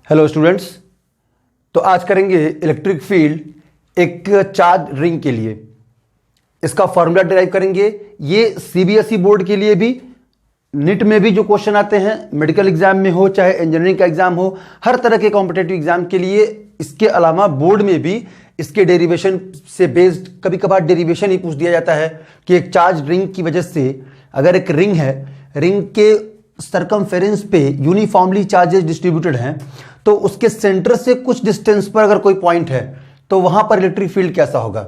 Hello students. तो आज करेंगे इलेक्ट्रिक फील्ड एक चार्ज रिंग के लिए। इसका फॉर्मूला डिराइव करेंगे। ये सीबीएसई बोर्ड के लिए भी, नीट में भी जो क्वेश्चन आते हैं, मेडिकल एग्जाम में हो चाहे इंजीनियरिंग का एग्जाम हो, हर तरह के कॉम्पिटेटिव एग्जाम के लिए। इसके अलावा बोर्ड में भी इसके डेरिवेशन से बेस्ड कभी कभार डेरिवेशन ही पूछ दिया जाता है कि एक चार्ज रिंग की वजह से, अगर एक रिंग है, रिंग के सरकमफेरेंस पे यूनिफॉर्मली चार्जेस डिस्ट्रीब्यूटेड हैं, तो उसके सेंटर से कुछ डिस्टेंस पर अगर कोई पॉइंट है तो वहां पर इलेक्ट्रिक फील्ड कैसा होगा।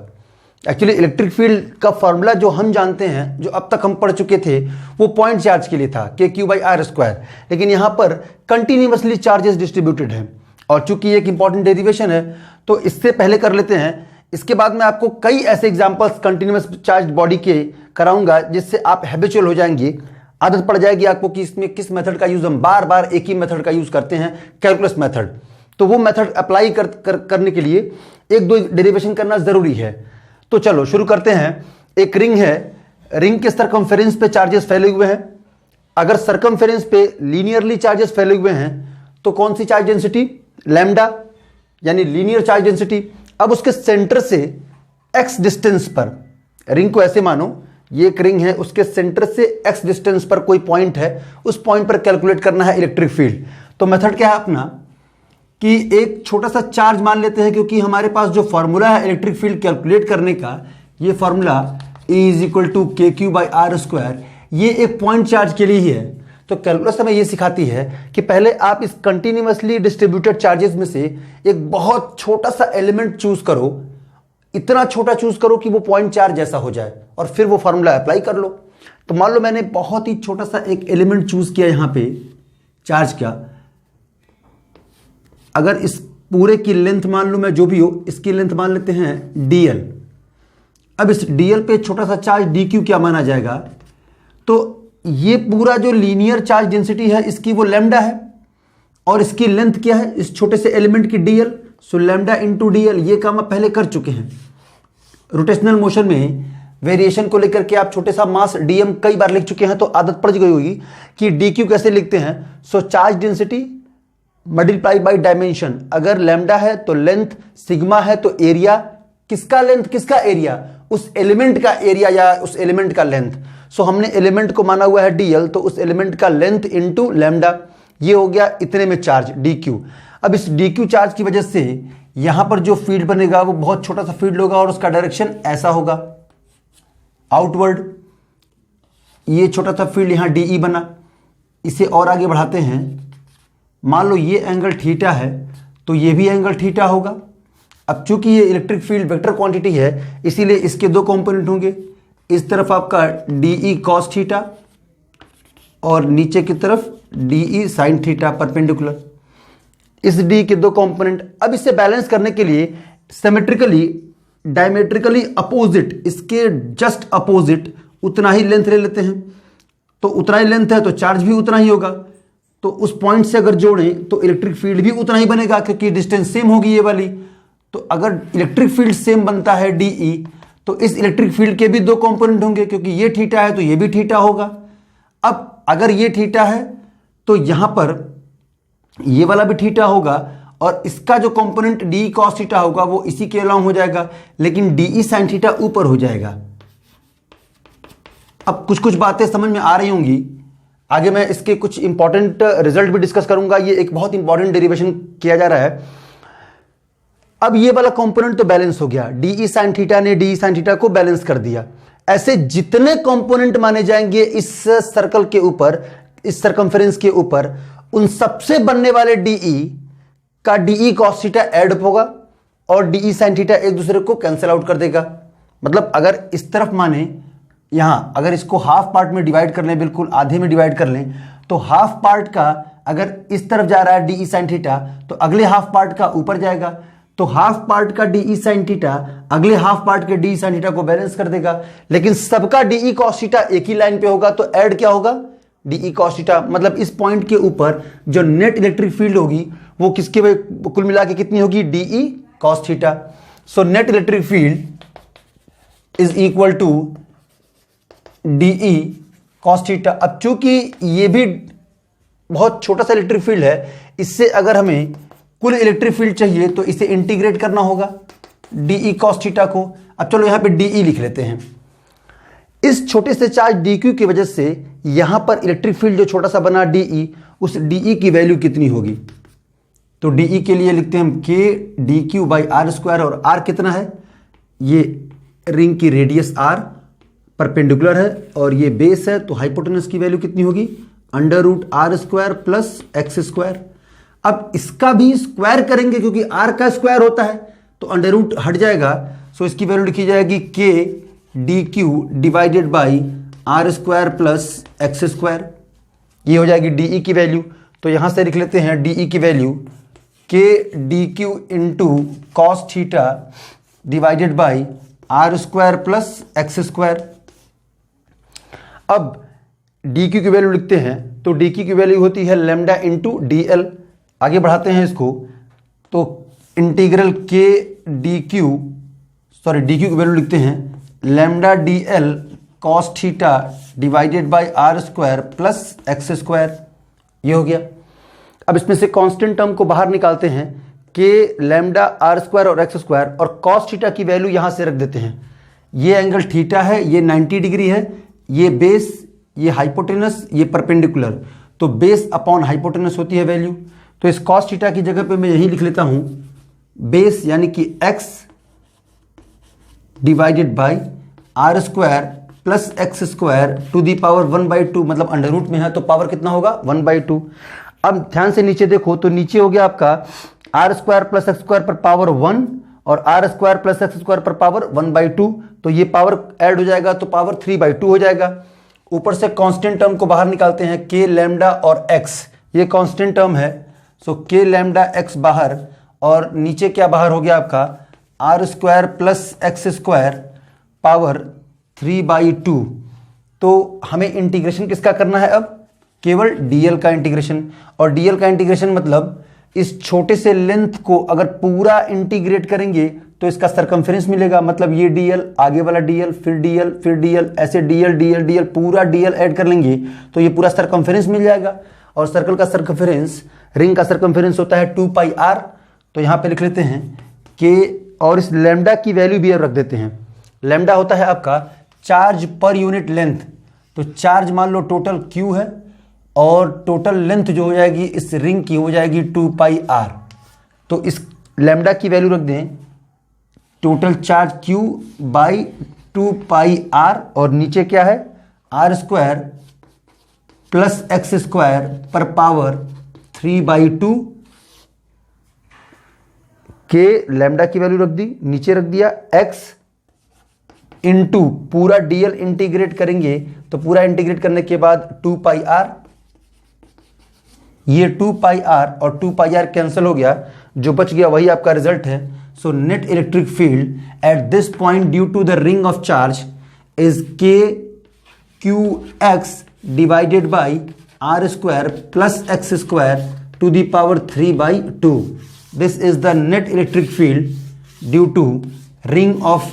एक्चुअली इलेक्ट्रिक फील्ड का फॉर्मूला जो हम जानते हैं, जो अब तक हम पढ़ चुके थे, वो पॉइंट चार्ज के लिए था, KQ/R²। लेकिन यहां पर कंटिन्यूअसली चार्जेस डिस्ट्रीब्यूटेड हैं, और चूंकि एक इंपॉर्टेंट डेरिवेशन है तो इससे पहले कर लेते हैं। इसके बाद मैं आपको कई ऐसे एग्जांपल्स कंटिन्यूअस चार्ज बॉडी के कराऊंगा जिससे आप हैबिचुअल हो जाएंगे, आदत पड़ जाएगी आपको कि इसमें किस मेथड का यूज, हम बार बार एक ही मेथड का यूज करते हैं, कैलकुलस मेथड। तो वो मेथड अप्लाई करने के लिए एक दो डेरिवेशन करना जरूरी है। तो चलो शुरू करते हैं। एक रिंग है, रिंग के सरकमफेरेंस पे चार्जेस फैले हुए हैं। अगर सरकमफेरेंस पे लीनियरली चार्जेस फैले हुए हैं तो कौन सी चार्ज डेंसिटी? लैम्डा, यानी लीनियर चार्ज डेंसिटी। अब उसके सेंटर से x डिस्टेंस पर, रिंग को ऐसे मानो ये एक रिंग है, उसके सेंटर से x डिस्टेंस पर कोई पॉइंट है, उस पॉइंट पर कैलकुलेट करना है इलेक्ट्रिक फील्ड। तो मेथड क्या है अपना कि एक छोटा सा चार्ज मान लेते हैं, क्योंकि हमारे पास जो फॉर्मूला है इलेक्ट्रिक फील्ड कैलकुलेट करने का, ये फॉर्मूला E=KQ/R², ये एक पॉइंट चार्ज के लिए ही है। तो कैलकुलस हमें ये सिखाती है कि पहले आप इस कंटिन्यूअसली डिस्ट्रीब्यूटेड चार्जेस में से एक बहुत छोटा सा एलिमेंट चूज करो, इतना छोटा चूज करो कि वो पॉइंट चार्ज जैसा हो जाए, और फिर वो फॉर्मूला अप्लाई कर लो। तो मान लो मैंने बहुत ही छोटा सा एक एलिमेंट चूज किया यहां पे चार्ज का। अगर इस पूरे की लेंथ मान लो, मैं जो भी हो इसकी लेंथ मान लेते हैं dl। अब इस dl पे छोटा सा चार्ज dq क्या माना जाएगा? तो ये पूरा जो लीनियर चार्ज डेंसिटी है इसकी वो लैम्डा है, और इसकी लेंथ क्या है इस छोटे से एलिमेंट की dl। सो लैम्डा इंटू dl, ये काम आप पहले कर चुके हैं। रोटेशनल मोशन में वेरिएशन को लेकर के आप छोटे सा मास dm कई बार लिख चुके हैं, तो आदत पड़ गई होगी कि dq कैसे लिखते हैं। So charge density multiply by dimension. अगर लैम्डा है तो लेंथ, सिग्मा है तो एरिया। किसका लेंथ, किसका एरिया? उस एलिमेंट का एरिया या उस एलिमेंट का लेंथ। सो हमने एलिमेंट को माना हुआ है dl, तो उस एलिमेंट का लेंथ इंटू लैम्डा, ये हो गया इतने में चार्ज dq। अब इस dq चार्ज की वजह से यहां पर जो फील्ड बनेगा वो बहुत छोटा सा फील्ड होगा, और उसका डायरेक्शन ऐसा होगा, आउटवर्ड। ये छोटा सा फील्ड यहां de बना। इसे और आगे बढ़ाते हैं। मान लो ये एंगल थीटा है तो ये भी एंगल थीटा होगा। अब चूंकि ये इलेक्ट्रिक फील्ड वेक्टर क्वांटिटी है, इसीलिए इसके दो कंपोनेंट होंगे। इस तरफ आपका de cos थीटा और नीचे की तरफ de sin थीटा परपेंडिकुलर। इस d के दो कंपोनेंट। अब इसे बैलेंस करने के लिए सिमेट्रिकली, डायमेट्रिकली अपोजिट, इसके जस्ट अपोजिट उतना ही लेंथ ले लेते हैं। तो उतना ही लेंथ है तो चार्ज भी उतना ही होगा। तो उस पॉइंट से अगर जोड़ें तो इलेक्ट्रिक फील्ड भी उतना ही बनेगा, क्योंकि डिस्टेंस सेम होगी ये वाली। तो अगर इलेक्ट्रिक फील्ड सेम बनता है de, तो इस इलेक्ट्रिक फील्ड के भी दो कंपोनेंट होंगे, क्योंकि ये थीटा है तो ये भी थीटा होगा। अब अगर ये थीटा है तो यहां पर ये वाला भी थीटा होगा, और इसका जो कंपोनेंट de cos थीटा होगा वो इसी के अलाउंग हो जाएगा, लेकिन de sin थीटा ऊपर हो जाएगा। अब कुछ कुछ बातें समझ में आ रही होंगी। आगे मैं इसके कुछ इंपॉर्टेंट रिजल्ट भी डिस्कस करूंगा। ये एक बहुत इंपॉर्टेंट डेरिवेशन किया जा रहा है। अब ये वाला कंपोनेंट तो बैलेंस हो गया, de sin थीटा ने de sin थीटा को बैलेंस कर दिया। ऐसे जितने कंपोनेंट माने जाएंगे इस सर्कल के ऊपर, इस सरकमफेरेंस के ऊपर, उन सबसे बनने वाले de का de cos थीटा ऐड होगा, और de sin थीटा एक दूसरे को कैंसिल आउट कर देगा। मतलब अगर इस तरफ माने, यहां अगर इसको हाफ पार्ट में डिवाइड कर लें, बिल्कुल आधे में डिवाइड कर लें, तो हाफ पार्ट का अगर इस तरफ जा रहा है de sin थीटा, तो अगले हाफ पार्ट का ऊपर जाएगा। तो हाफ पार्ट का de sin थीटा अगले हाफ पार्ट के de sin थीटा को बैलेंस कर देगा। लेकिन सबका de cos थीटा एक ही लाइन पे होगा, तो ऐड क्या होगा? de cos theta. मतलब इस पॉइंट के ऊपर जो नेट इलेक्ट्रिक फील्ड होगी वो किसके कुल मिला के कितनी होगी? de cos theta. So net electric field is equal to de cos theta. अब चूंकि ये भी बहुत छोटा सा इलेक्ट्रिक फील्ड है, इससे अगर हमें कुल इलेक्ट्रिक फील्ड चाहिए तो इसे इंटीग्रेट करना होगा डीई कॉस थीटा को। अब चलो यहां पे डीई लिख लेते हैं। इस छोटे से चार्ज डीक्यू की वजह से यहां पर इलेक्ट्रिक फील्ड जो छोटा सा बना डीई, उस डीई की वैल्यू कितनी होगी? तो डीई के लिए लिखते हैं हम K D Q by are square, और आर कितना है? ये रिंग की रेडियस आर परपेंडिकुलर है और ये बेस है, तो हाइपोटेनस की वैल्यू कितनी होगी? Under root are square plus x square. अब इसका भी स्क्वायर करेंगे क्योंकि आर का स्क्वायर होता है, तो अंडर रूट हट जाएगा, सो इसकी वैल्यू लिखी जाएगी K D Q divided by are square plus x square. ये हो जाएगी डीई की वैल्यू। तो यहां से लिख लेते हैं डीई की value K D Q into cos theta divided by are square plus x square. अब डी क्यू की वैल्यू लिखते हैं, तो डी क्यू की वैल्यू होती है लेमडा इंटू डी एल। आगे बढ़ाते हैं इसको, तो इंटीग्रल के डी क्यू की वैल्यू लिखते हैं lambda D L cos theta divided by are square plus x square. ये हो गया। अब इसमें से कांस्टेंट टर्म को बाहर निकालते हैं, के लेमडा आर स्क्वायर और एक्स स्क्वायर, और कॉस थीटा की वैल्यू यहां से रख देते हैं। ये एंगल थीटा है, ये 90 डिग्री है, ये बेस, ये हाइपोटेनस, ये परपेंडिकुलर, तो बेस अपॉन हाइपोटेनस होती है वैल्यू। तो इस कॉस थीटा की जगह पे मैं यही लिख लेता हूं, बेस यानी कि X divided by are square plus x square to the power 1/2, मतलब अंडर रूट में है तो पावर कितना होगा? 1/2। अब ध्यान से नीचे देखो, तो नीचे हो गया आपका are square plus x square पर पावर 1 और R square plus x square पर पावर 1/2, तो ये पावर ऐड हो जाएगा तो पावर 3/2 हो जाएगा। ऊपर से कांस्टेंट टर्म को बाहर निकालते हैं, के लेमडा और एक्स, ये कांस्टेंट टर्म है, सो के लेमडा एक्स बाहर, और नीचे क्या बाहर हो गया आपका? Are square plus x square power 3/2। तो हमें इंटीग्रेशन किसका करना है अब? केवल डीएल का इंटीग्रेशन। और डीएल का इंटीग्रेशन मतलब इस छोटे से लेंथ को अगर पूरा इंटीग्रेट करेंगे तो इसका सरकमफेरेंस मिलेगा, मतलब ये डीएल, आगे वाला डीएल, फिर डीएल, फिर डीएल, ऐसे डीएल डीएल डीएल, पूरा डीएल ऐड कर लेंगे तो ये पूरा सरकमफेरेंस मिल जाएगा। और सर्कल का सरकमफेरेंस, रिंग का सरकमफेरेंस होता है 2πr। तो यहां पे लिख लेते हैं कि, और इस लेमडा की वैल्यू भी अब रख देते हैं। लेमडा होता है आपका चार्ज पर यूनिट लेंथ, तो चार्ज मान लो टोटल Q है और टोटल लेंथ जो हो जाएगी इस रिंग की हो जाएगी 2πr। तो इस लेमडा की वैल्यू रख दें total charge Q by 2πr, और नीचे क्या है? R square plus x square पर पावर 3/2 के लेमडा की वैल्यू रख दी, नीचे रख दिया x इंटू पूरा डीएल इंटीग्रेट करेंगे तो पूरा इंटीग्रेट करने के बाद 2πr, ये 2πr और 2πr कैंसिल हो गया, जो बच गया वही आपका रिजल्ट है। So net electric field at this point due to the ring of charge is k q x divided by are square plus x square to the power 3/2। This is the net electric field due to ring of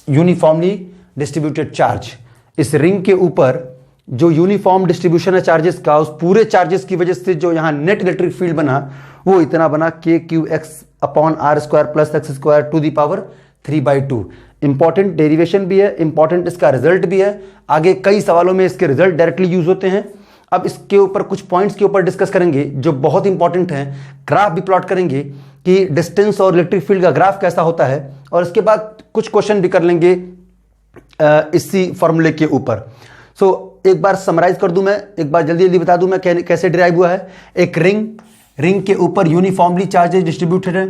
uniformly distributed charge. इस ring के ऊपर जो uniform distribution है charges का, उस पूरे charges की वजह से जो यहां नेट इलेक्ट्रिक फील्ड बना वो इतना बना, k q x upon r square plus x square to the power 3/2। Important derivation भी है, इंपॉर्टेंट इसका रिजल्ट भी है, आगे कई सवालों में इसके रिजल्ट डायरेक्टली यूज होते हैं। अब इसके ऊपर कुछ पॉइंट्स के ऊपर डिस्कस करेंगे जो बहुत इंपॉर्टेंट हैं, ग्राफ भी प्लॉट करेंगे कि डिस्टेंस और इलेक्ट्रिक फील्ड का ग्राफ कैसा होता है, और इसके बाद कुछ क्वेश्चन भी कर लेंगे इसी फॉर्मूले के ऊपर। सो एक बार समराइज कर दूं मैं, एक बार जल्दी जल्दी बता दूं मैं कैसे डिराइव हुआ है। एक रिंग के ऊपर यूनिफॉर्मली चार्जेस डिस्ट्रीब्यूटेड है।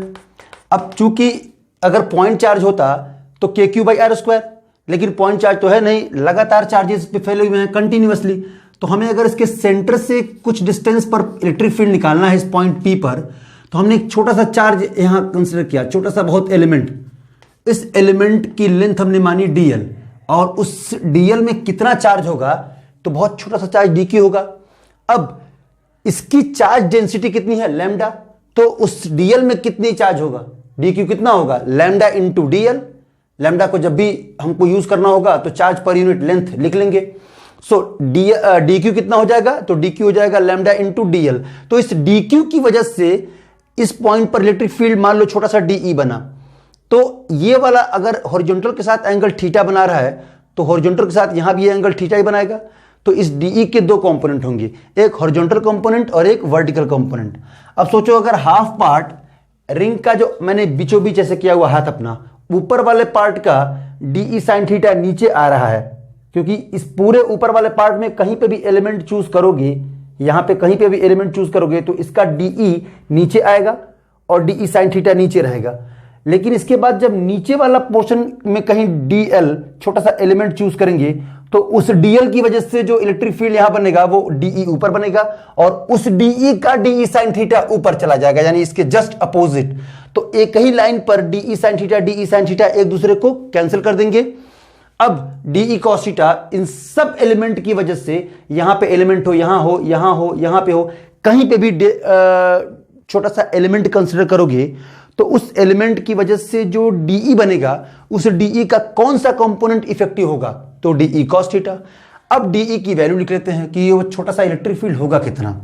अब चूंकि अगर पॉइंट चार्ज होता तो के क्यू बाई आर स्क्वायर, लेकिन पॉइंट चार्ज तो है नहीं, लगातार चार्जेस पे फैले हुए हैं कंटिन्यूअसली। तो हमें अगर इसके सेंटर से कुछ डिस्टेंस पर इलेक्ट्रिक फील्ड निकालना है इस पॉइंट पी पर, तो हमने एक छोटा सा चार्ज यहां कंसिडर किया, छोटा सा बहुत एलिमेंट। इस एलिमेंट की लेंथ हमने मानी dl, और उस dl में कितना चार्ज होगा, तो बहुत छोटा सा चार्ज dq होगा। अब इसकी चार्ज डेंसिटी कितनी है? लैम्डा। तो उस dl में कितनी चार्ज होगा? dq कितना होगा? Lambda into dl। लैम्डा को जब भी हमको यूज करना होगा तो चार्ज पर यूनिट लेंथ लिख लेंगे। सो dq कितना हो जाएगा? तो dq हो जाएगा लैम्डा इंटू dl। तो इस dq की वजह से इस पॉइंट पर इलेक्ट्रिक फील्ड मान लो छोटा सा डी बना, तो ये वाला अगर हॉरिजॉन्टल के साथ एंगल थीटा बना रहा है तो हॉरिजॉन्टल के साथ यहां भी ये एंगल थीटा ही बनाएगा। तो इस डी के दो कंपोनेंट होंगे, एक हॉरिजॉन्टल कंपोनेंट और एक वर्टिकल कंपोनेंट। अब सोचो अगर हाफ पार्ट रिंग का जो मैंने बीचों बीच ऐसे किया हुआ हाथ अपना, ऊपर वाले पार्ट का डी साइन थीटा नीचे आ रहा है, क्योंकि इस पूरे ऊपर वाले पार्ट में कहीं पे भी एलिमेंट चूज करोगे, यहां पे कहीं पे भी एलिमेंट चूज करोगे तो इसका डी नीचे आएगा और डी साइन थीटा नीचे रहेगा। लेकिन इसके बाद जब नीचे वाला पोर्शन में कहीं डीएल छोटा सा एलिमेंट चूज करेंगे तो उस डीएल की वजह से जो इलेक्ट्रिक फील्ड यहां बनेगा वो डी ऊपर बनेगा और उस डी का डी साइन थीटा ऊपर चला जाएगा, यानी इसके जस्ट अपोजिट। तो एक ही लाइन पर डी साइन थीटा एक दूसरे को कैंसिल कर देंगे। अब डी कॉस थीटा इन सब एलिमेंट की वजह से यहां पे एलिमेंट हो, यहां हो, यहां हो, यहां पे हो, कहीं पे भी छोटा सा एलिमेंट कंसिडर करोगे तो उस एलिमेंट की वजह से जो डी बनेगा उस डी का कौन सा कंपोनेंट इफेक्टिव होगा, तो डी कॉस थीटा। अब डी की वैल्यू लिख लेते हैं कि वो छोटा सा इलेक्ट्रिक फील्ड होगा कितना,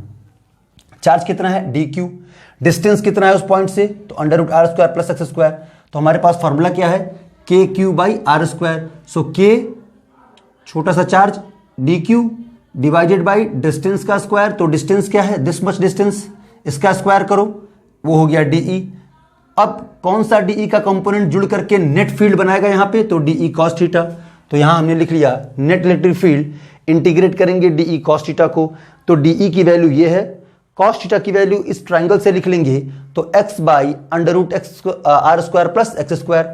चार्ज कितना है डी क्यू, डिस्टेंस कितना है उस पॉइंट से, तो under root are square plus x square. तो हमारे पास फॉर्मूला क्या है, k q by are square. So के छोटा सा charge d Q divided by distance का स्क्वायर, तो डिस्टेंस क्या है, दिस मच डिस्टेंस, इसका स्क्वायर करो, वो हो गया डी। अब कौन सा डी का कंपोनेंट जुड़ करके नेट फील्ड बनाएगा यहां पे, तो डी कॉस थीटा। तो यहां हमने लिख लिया नेट इलेक्ट्रिक फील्ड, इंटीग्रेट करेंगे डी कॉस थीटा को, तो डी की वैल्यू ये है, कॉस थीटा की वैल्यू इस ट्राइंगल से लिख लेंगे तो x by under root x r square plus x square,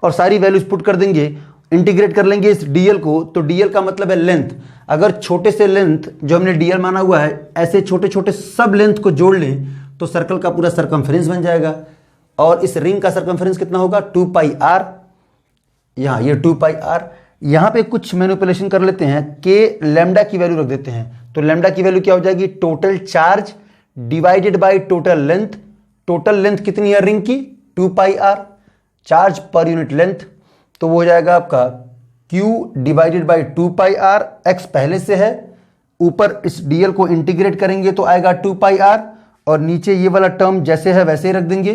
और सारी वैल्यूज पुट कर देंगे, इंटीग्रेट कर लेंगे इस डीएल को। तो डीएल का मतलब है लेंथ, अगर छोटे से लेंथ जो हमने डीएल माना हुआ है ऐसे छोटे छोटे सब लेंथ को जोड़ लें तो सर्कल का पूरा सरकमफेरेंस बन जाएगा। और इस रिंग का सरकमफेरेंस कितना होगा, 2 पाई आर, यहां ये 2 पाई आर। यहां पे कुछ मैनिपुलेशन कर लेते हैं, के लैम्डा की वैल्यू रख देते हैं, तो लैम्डा की वैल्यू क्या हो जाएगी, total charge divided by total length. Total length कितनी है रिंग की, 2 pi r, charge per unit length, तो वो हो जाएगा आपका Q divided by 2 pi r, x पहले से है, ऊपर इस डीएल को इंटीग्रेट करेंगे तो आएगा 2 पाई आर, और नीचे ये वाला टर्म जैसे है वैसे ही रख देंगे,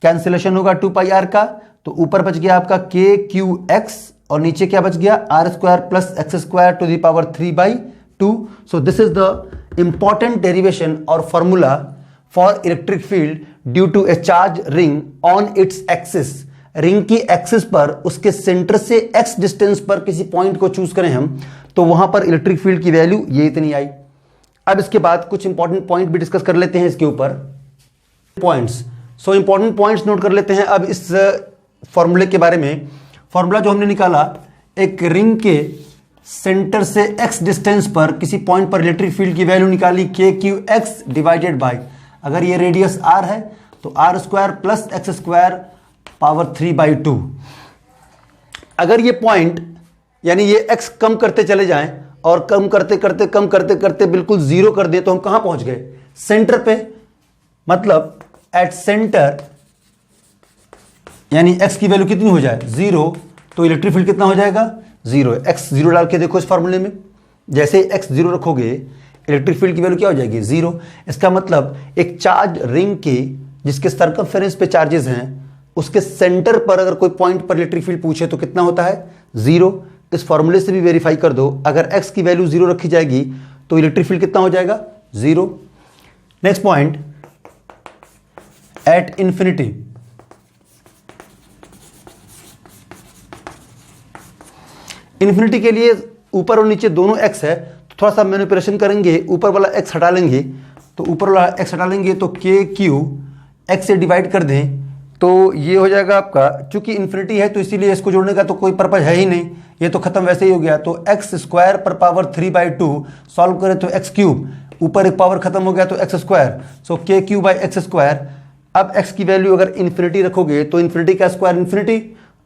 कैंसिलेशन होगा 2 पाई आर का, तो ऊपर बच गया आपका के क्यू एक्स और नीचे क्या बच गया, r square plus x square to the power 3/2। So this is the important derivation और formula for electric field due to a charge ring on its axis. Ring की एक्सिस पर उसके centre से एक्स डिस्टेंस पर किसी point को choose करें हम, तो वहां पर इलेक्ट्रिक फील्ड की वैल्यू ये इतनी आई। अब इसके बाद कुछ इंपॉर्टेंट पॉइंट भी डिस्कस कर लेते हैं इसके ऊपर, points. So important points note कर लेते हैं अब इस फॉर्मूले के बारे में। फॉर्मूला जो हमने निकाला, एक रिंग के सेंटर से एक्स डिस्टेंस पर किसी पॉइंट पर इलेक्ट्रिक फील्ड की वैल्यू निकाली, के क्यू एक्स डिवाइडेड बाय, अगर ये रेडियस आर है तो r square plus x square power 3/2। अगर ये पॉइंट यानी ये एक्स कम करते चले जाएं और कम करते करते बिल्कुल जीरो कर दें तो हम कहां पहुंच गए, सेंटर पे। मतलब एट सेंटर यानी एक्स की वैल्यू कितनी हो जाए, जीरो, तो इलेक्ट्रिक फील्ड कितना हो जाएगा, जीरो। एक्स जीरो डाल के देखो इस फॉर्मूले में, जैसे एक्स जीरो रखोगे इलेक्ट्रिक फील्ड की वैल्यू क्या हो जाएगी, जीरो। इसका मतलब एक चार्ज रिंग के जिसके सर्कमफेरेंस पे चार्जेस हैं उसके सेंटर पर अगर कोई पॉइंट पर इलेक्ट्रिक फील्ड पूछे तो कितना होता है, जीरो। इस फॉर्मूले से भी वेरीफाई कर दो, अगर एक्स की वैल्यू जीरो रखी जाएगी तो इलेक्ट्रिक फील्ड कितना हो जाएगा, zero. Next point, at infinity, infinity के लिए ऊपर और नीचे दोनों एक्स है, तो थोड़ा सा मैनिपुलेशन करेंगे, ऊपर वाला एक्स हटा लेंगे, तो ऊपर वाला एक्स हटा लेंगे तो के क्यू एक्स से डिवाइड कर दें तो ये हो जाएगा आपका, चूंकि इन्फिनिटी है तो इसीलिए इसको जोड़ने का तो कोई पर्पज है ही नहीं, ये तो खत्म वैसे ही हो गया। तो एक्स स्क्वायर पर पावर 3/2 सॉल्व करें तो एक्स क्यूब, ऊपर एक पावर खत्म हो गया तो x square, so k q by x square. अब एक्स की वैल्यू अगर इन्फिनिटी रखोगे तो इन्फिनिटी का square infinity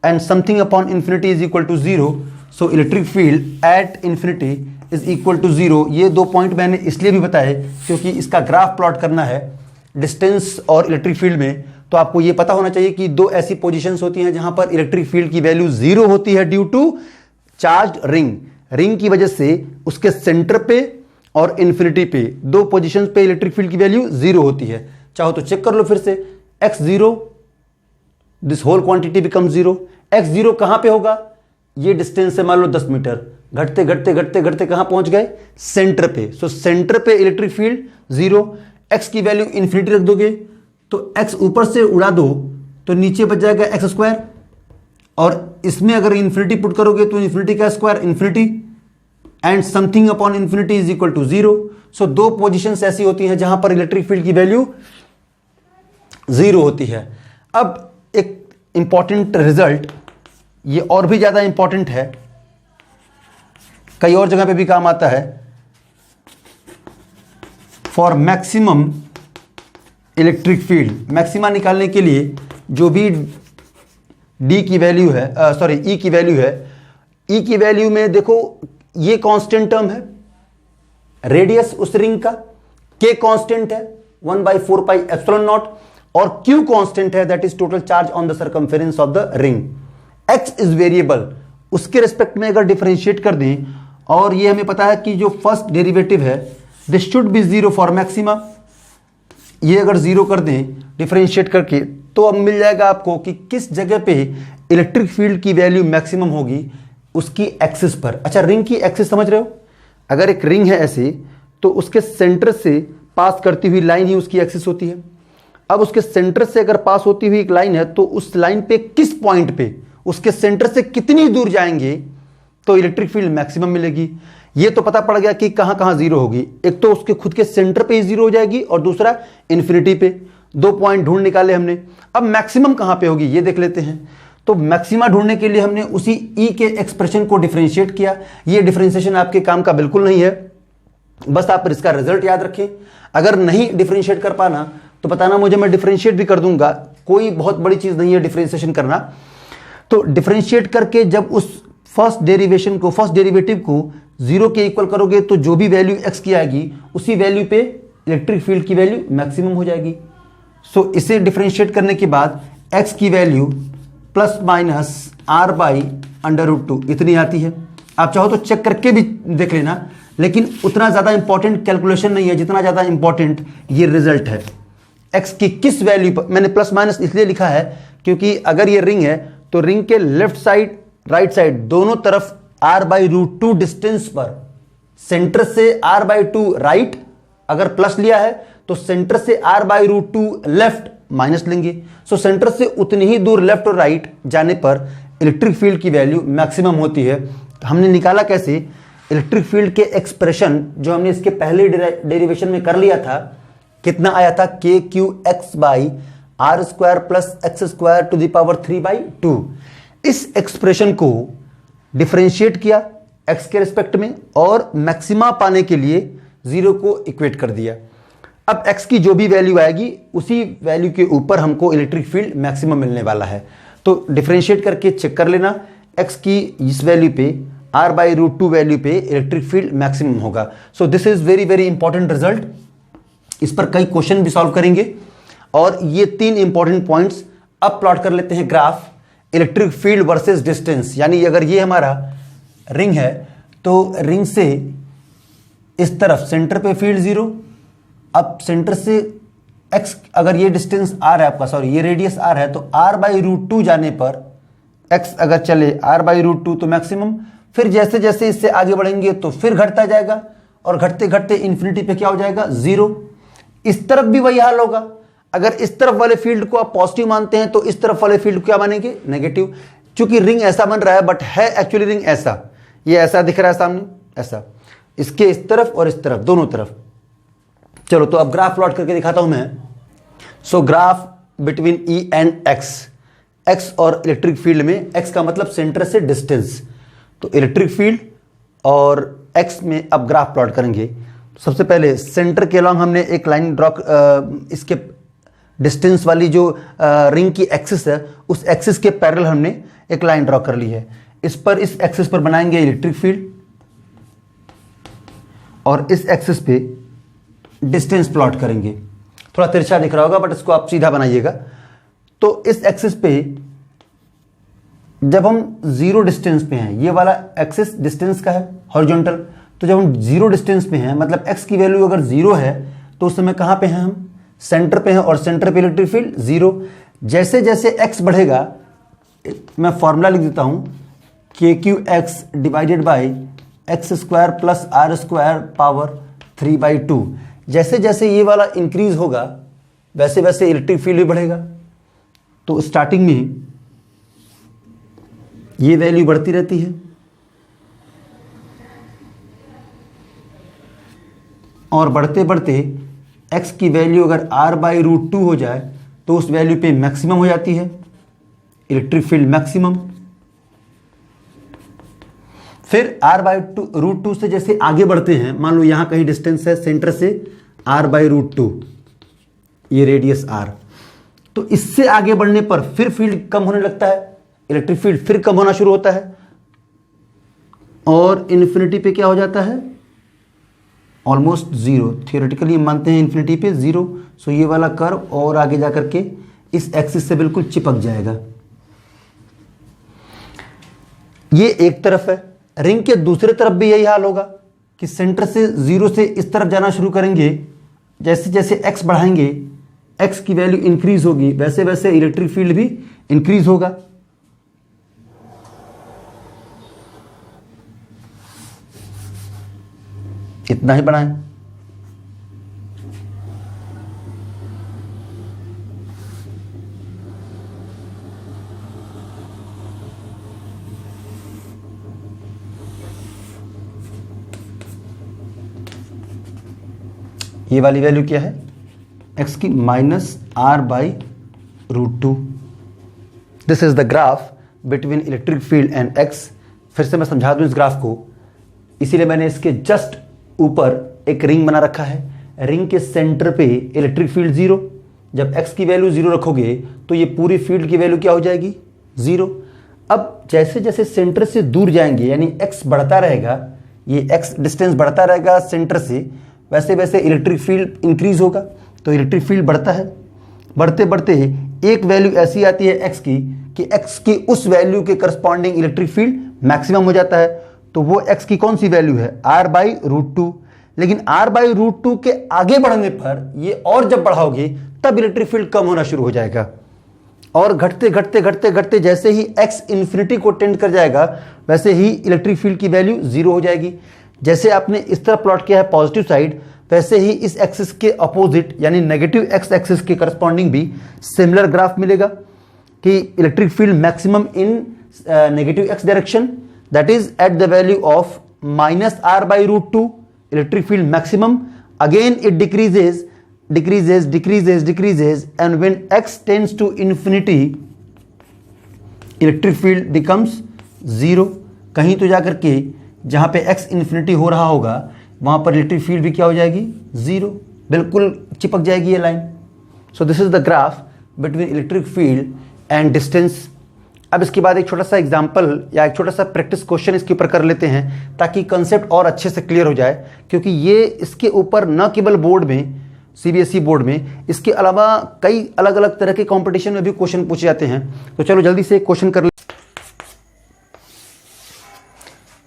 and something upon infinity is equal to zero, so electric field at infinity is equal to zero. ये दो point मैंने इसलिए भी बताए क्योंकि इसका ग्राफ प्लॉट करना है डिस्टेंस और इलेक्ट्रिक फील्ड में, तो आपको ये पता होना चाहिए कि दो ऐसी पोजीशंस होती हैं जहां पर इलेक्ट्रिक फील्ड की वैल्यू जीरो होती है due to charge ring. Ring की वजह से उसके सेंटर पे और इन्फिनिटी पे, दो पोजीशंस पे इलेक्ट्रिक फील्ड की वैल्यू जीरो होती है। चाहो तो चेक कर लो फिर से। x0 this whole quantity become 0। x0 कहां पे होगा, ये डिस्टेंस है मान लो 10 मीटर, घटते घटते घटते घटते कहां पहुंच गए, सेंटर पे। सो सेंटर पे इलेक्ट्रिक फील्ड 0। x की वैल्यू इन्फिनिटी रख दोगे तो x ऊपर से उड़ा दो तो नीचे बच जाएगा एक्स स्क्वायर, और इसमें अगर इन्फिनिटी पुट करोगे तो इन्फिनिटी का square infinity, and something upon infinity is equal to 0। So दो पोजीशंस ऐसी होती हैं जहां पर इलेक्ट्रिक फील्ड की वैल्यू 0 होती है। अब एक इंपॉर्टेंट रिजल्ट, ये और भी ज्यादा इंपॉर्टेंट है, कई और जगह पे भी काम आता है। For maximum electric field, maxima निकालने के लिए जो भी डी की वैल्यू है, सॉरी ई की वैल्यू है, ई की वैल्यू में देखो ये कांस्टेंट टर्म है, रेडियस उस रिंग का, के कांस्टेंट है 1/4 पाई एप्सिलॉन नॉट, और क्यू कांस्टेंट है, that is total charge on the circumference of the ring. X is variable, उसके रिस्पेक्ट में अगर डिफरेंशिएट कर दें, और ये हमें पता है कि जो फर्स्ट डेरिवेटिव है this should be 0 for maxima, ये अगर 0 कर दें डिफरेंशिएट करके तो अब मिल जाएगा आपको कि किस जगह पे इलेक्ट्रिक फील्ड की वैल्यू मैक्सिमम होगी, उसकी एक्सिस पर। अच्छा, रिंग की एक्सिस समझ रहे हो, अगर एक रिंग है ऐसे तो उसके सेंटर से पास करती हुई लाइन ही उसकी एक्सिस होती है। अब उसके सेंटर से अगर पास होती हुई एक लाइन है तो उस लाइन पे किस पॉइंट पे उसके सेंटर से कितनी दूर जाएंगे तो इलेक्ट्रिक फील्ड मैक्सिमम मिलेगी। ये तो पता पड़ गया कि कहां कहां 0 होगी, एक तो उसके खुद के सेंटर पे ही 0 हो जाएगी और दूसरा इन्फिनिटी पे। 2 पॉइंट ढूंढ निकाले हमने। अब मैक्सिमम कहां पे होगी ये देख लेते हैं। तो मैक्सिमा ढूंढने के लिए हमने उसी ई के एक्सप्रेशन को डिफरेंशिएट किया। ये डिफरेंशिएशन आपके काम का बिल्कुल नहीं है, बस आप इसका रिजल्ट याद रखें। अगर नहीं डिफरेंशिएट कर पाना तो बताना मुझे, मैं डिफरेंशिएट भी कर दूंगा, कोई बहुत बड़ी चीज नहीं है डिफरेंशिएशन करना। तो डिफरेंशिएट करके जब उस फर्स्ट डेरिवेटिव को 0 के इक्वल करोगे तो जो भी वैल्यू x की आएगी उसी वैल्यू पे इलेक्ट्रिक फील्ड की वैल्यू मैक्सिमम हो जाएगी। सो इसे डिफरेंशिएट करने के बाद x की वैल्यू प्लस माइनस r/√2 इतनी आती है। आप चाहो तो चेक करके भी देख लेना, लेकिन उतना ज़्यादा इंपॉर्टेंट कैलकुलेशन नहीं है जितना ज़्यादा इंपॉर्टेंट ये रिजल्ट है। x की किस वैल्यू पर, मैंने प्लस माइनस इसलिए लिखा है क्योंकि अगर ये रिंग है तो रिंग के लेफ्ट साइड राइट साइड दोनों तरफ r/√2 डिस्टेंस पर, सेंटर से r/2 राइट अगर प्लस लिया है तो सेंटर से r/√2 लेफ्ट माइनस लेंगे। सो सेंटर से उतनी ही दूर लेफ्ट और राइट जाने पर इलेक्ट्रिक फील्ड की वैल्यू मैक्सिमम होती है। हमने निकाला कैसे, इलेक्ट्रिक फील्ड के एक्सप्रेशन जो हमने इसके पहले डेरिवेशन में कर लिया था, कितना आया था, kqx/r² plus x² to the power 3/2। इस एक्सप्रेशन को डिफरेंशिएट किया x के रिस्पेक्ट में और मैक्सिमा पाने के लिए 0 को इक्वेट कर दिया। अब x की जो भी वैल्यू आएगी उसी वैल्यू के ऊपर हमको इलेक्ट्रिक फील्ड मैक्सिमम मिलने वाला है। तो डिफरेंशिएट करके चेक कर लेना, x की इस वैल्यू पे r/√2 वैल्यू पे इलेक्ट्रिक फील्ड मैक्सिमम होगा। सो this is very very important result. इस पर कई क्वेश्चन भी सॉल्व करेंगे और ये 3 इंपॉर्टेंट पॉइंट्स। अब प्लॉट कर लेते हैं graph, electric field versus distance. यानी अगर ये हमारा रिंग है तो रिंग से इस तरफ सेंटर पे फील्ड 0, अब सेंटर से x अगर ये डिस्टेंस r है आपका, सॉरी ये रेडियस r है, तो r/√2 जाने पर x अगर चले r/√2 तो मैक्सिमम, फिर जैसे जैसे इससे आगे बढ़ेंगे तो फिर घटता जाएगा और घटते घटते इन्फिनिटी पे क्या हो जाएगा, 0। इस तरफ भी वही हाल होगा। अगर इस तरफ वाले फील्ड को आप पॉजिटिव मानते हैं तो इस तरफ वाले फील्ड को क्या मानेंगे, नेगेटिव। चूंकि रिंग ऐसा बन रहा है बट है एक्चुअली रिंग ऐसा, ये ऐसा दिख रहा है सामने, ऐसा, इसके इस तरफ और इस तरफ दोनों तरफ। चलो तो अब ग्राफ प्लॉट करके दिखाता हूं मैं। सो graph between E and x और इलेक्ट्रिक फील्ड में, एक्स का मतलब सेंटर से डिस्टेंस, तो इलेक्ट्रिक फील्ड और एक्स में अब ग्राफ प्लॉट करेंगे। सबसे पहले सेंटर के अलॉन्ग हमने एक लाइन ड्रॉ, इसके डिस्टेंस वाली जो रिंग की एक्सिस है उस एक्सिस के पैरेलल हमने एक लाइन ड्रॉ कर ली है। इस एक्सिस पर बनाएंगे इलेक्ट्रिक फील्ड और इस एक्सिस पे डिस्टेंस प्लॉट करेंगे। थोड़ा तिरछा दिख रहा होगा बट इसको आप सीधा बनाइएगा। तो इस एक्सिस पे जब हम 0 डिस्टेंस पे हैं, ये वाला एक्सिस डिस्टेंस का है हॉरिजॉन्टल, तो जब हम 0 डिस्टेंस पे हैं मतलब x की वैल्यू अगर 0 है तो उस समय कहां पे हैं हम, सेंटर पे है और सेंटर पे इलेक्ट्रिक फील्ड 0। जैसे जैसे x बढ़ेगा, मैं फॉर्मूला लिख देता हूं, KQX divided by x square plus r square power 3/2। जैसे जैसे ये वाला इंक्रीज होगा वैसे वैसे इलेक्ट्रिक फील्ड भी बढ़ेगा। तो स्टार्टिंग में ये वैल्यू बढ़ती रहती है और बढ़ते बढ़ते x की वैल्यू अगर r/√2 हो जाए तो उस वैल्यू पे मैक्सिमम हो जाती है, इलेक्ट्रिक फील्ड मैक्सिमम। फिर r/√2 से जैसे आगे बढ़ते हैं, मान लो यहां कहीं डिस्टेंस है सेंटर से r/√2, ये रेडियस r, तो इससे आगे बढ़ने पर फिर फील्ड कम होने लगता है, इलेक्ट्रिक फील्ड फिर कम होना शुरू होता है और इन्फिनिटी पे क्या हो जाता है, ऑलमोस्ट 0। थियोरेटिकली मानते हैं इन्फिनिटी पे 0। सो ये वाला कर्व और आगे जाकर के इस एक्सिस से बिल्कुल चिपक जाएगा। ये एक तरफ है। रिंग के दूसरे तरफ भी यही हाल होगा कि सेंटर से 0 से इस तरफ जाना शुरू करेंगे। जैसे जैसे x बढ़ाएंगे, x की वैल्यू इंक्रीज होगी, वैसे वैसे इलेक्ट्रिक फील्ड भी इंक्रीज होगा। इतना ही बढ़ाएं। ये वाली वैल्यू क्या है, x की -r/√2। This is the graph between electric field and x। फिर से मैं समझा दूं इस ग्राफ को, इसीलिए मैंने इसके जस्ट ऊपर एक रिंग बना रखा है। रिंग के सेंटर पे इलेक्ट्रिक फील्ड 0। जब x की वैल्यू 0 रखोगे तो ये पूरी फील्ड की वैल्यू क्या हो जाएगी, 0। अब जैसे जैसे सेंटर से दूर जाएंगे, यानी x बढ़ता रहेगा, ये x डिस्टेंस बढ़ता रहेगा सेंटर से, वैसे वैसे इलेक्ट्रिक फील्ड इंक्रीज होगा। तो इलेक्ट्रिक फील्ड बढ़ता है। बढ़ते बढ़ते एक वैल्यू ऐसी आती है x की कि x की उस वैल्यू के करस्पॉन्डिंग इलेक्ट्रिक फील्ड मैक्सिमम हो जाता है। तो वो x की कौन सी वैल्यू है, r/√2। लेकिन r/√2 के आगे बढ़ने पर ये और जब बढ़ाओगे तब इलेक्ट्रिक फील्ड कम होना शुरू हो जाएगा और घटते घटते घटते घटते जैसे ही x इन्फिनिटी को टेंड कर जाएगा वैसे ही इलेक्ट्रिक फील्ड की वैल्यू 0 हो जाएगी। जैसे आपने इस तरह प्लॉट किया है पॉजिटिव साइड, वैसे ही इस एक्सिस के अपोजिट यानी नेगेटिव x एक्सिस के करस्पॉन्डिंग भी सिमिलर ग्राफ मिलेगा कि electric field maximum in negative x direction, that is at the value of -r/√2, electric field maximum. Again it decreases and when x tends to infinity electric field becomes 0। कहीं तो जाकर के जहां पे x infinity हो रहा होगा वहां पर इलेक्ट्रिक फील्ड भी क्या हो जाएगी, 0, बिल्कुल चिपक जाएगी ये line. So this is the graph between electric field and distance. अब इसके बाद एक छोटा सा एग्जाम्पल या एक छोटा सा प्रैक्टिस क्वेश्चन इसके ऊपर कर लेते हैं ताकि कंसेप्ट और अच्छे से क्लियर हो जाए, क्योंकि ये इसके ऊपर न केवल बोर्ड में, सीबीएसई बोर्ड में, इसके अलावा कई अलग अलग तरह के कंपटीशन में भी क्वेश्चन पूछे जाते हैं। तो चलो जल्दी से क्वेश्चन कर ले।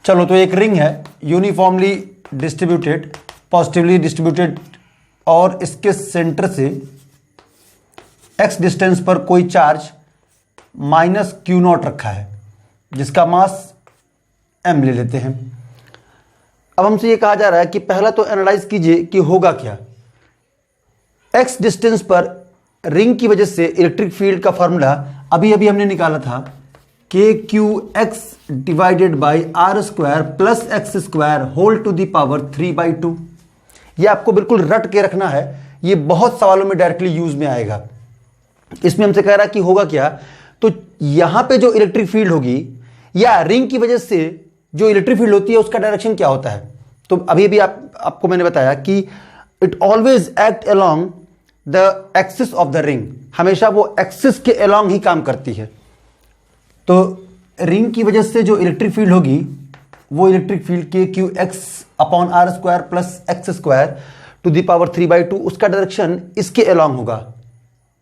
चलो, तो एक रिंग है यूनिफॉर्मली डिस्ट्रीब्यूटेड, पॉजिटिवली डिस्ट्रीब्यूटेड, और इसके सेंटर से x डिस्टेंस पर कोई चार्ज -Q0 रखा है जिसका मास m ले लेते हैं। अब हमसे ये कहा जा रहा है कि पहला तो एनालाइज कीजिए कि होगा क्या। x डिस्टेंस पर रिंग की वजह से इलेक्ट्रिक फील्ड का फॉर्मूला अभी अभी हमने निकाला था, KQX divided by r² plus x² whole to the power 3/2। ये आपको बिल्कुल रट के रखना है, ये बहुत सवालों में डायरेक्टली यूज में आएगा। इसमें हमसे कह रहा है कि होगा क्या, तो यहां पे जो इलेक्ट्रिक फील्ड होगी या रिंग की वजह से जो इलेक्ट्रिक फील्ड होती है उसका डायरेक्शन क्या होता है। तो अभी भी आपको मैंने बताया कि it always act along the axis of the ring, हमेशा वो एक्सिस के अलोंग ही काम करती है। तो रिंग की वजह से जो इलेक्ट्रिक फील्ड होगी वो electric field KQX upon r² plus x² to the power 3/2, उसका डायरेक्शन इसके अलोंग होगा।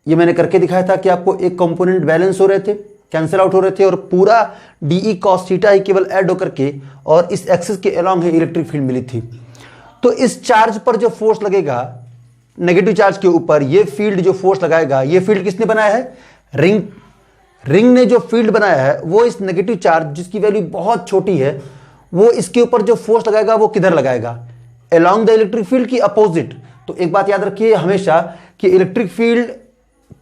ये मैंने करके दिखाया था कि आपको एक कंपोनेंट बैलेंस हो रहे थे, कैंसिल आउट हो रहे थे, और पूरा DE cos थीटा ही केवल ऐड होकर के और इस एक्सिस के अलोंग ही इलेक्ट्रिक फील्ड मिली थी। तो इस चार्ज पर जो फोर्स लगेगा नेगेटिव चार्ज के ऊपर ये फील्ड जो फोर्स लगाएगा, ये फील्ड किसने बनाया है? रिंग ने जो फील्ड बनाया है वो इस नेगेटिव चार्ज जिसकी वैल्यू बहुत छोटी है, वो इसके ऊपर जो फोर्स लगाएगा वो किधर लगाएगा? अलोंग द इलेक्ट्रिक फील्ड की अपोजिट। तो एक बात याद रखिए हमेशा कि इलेक्ट्रिक फील्ड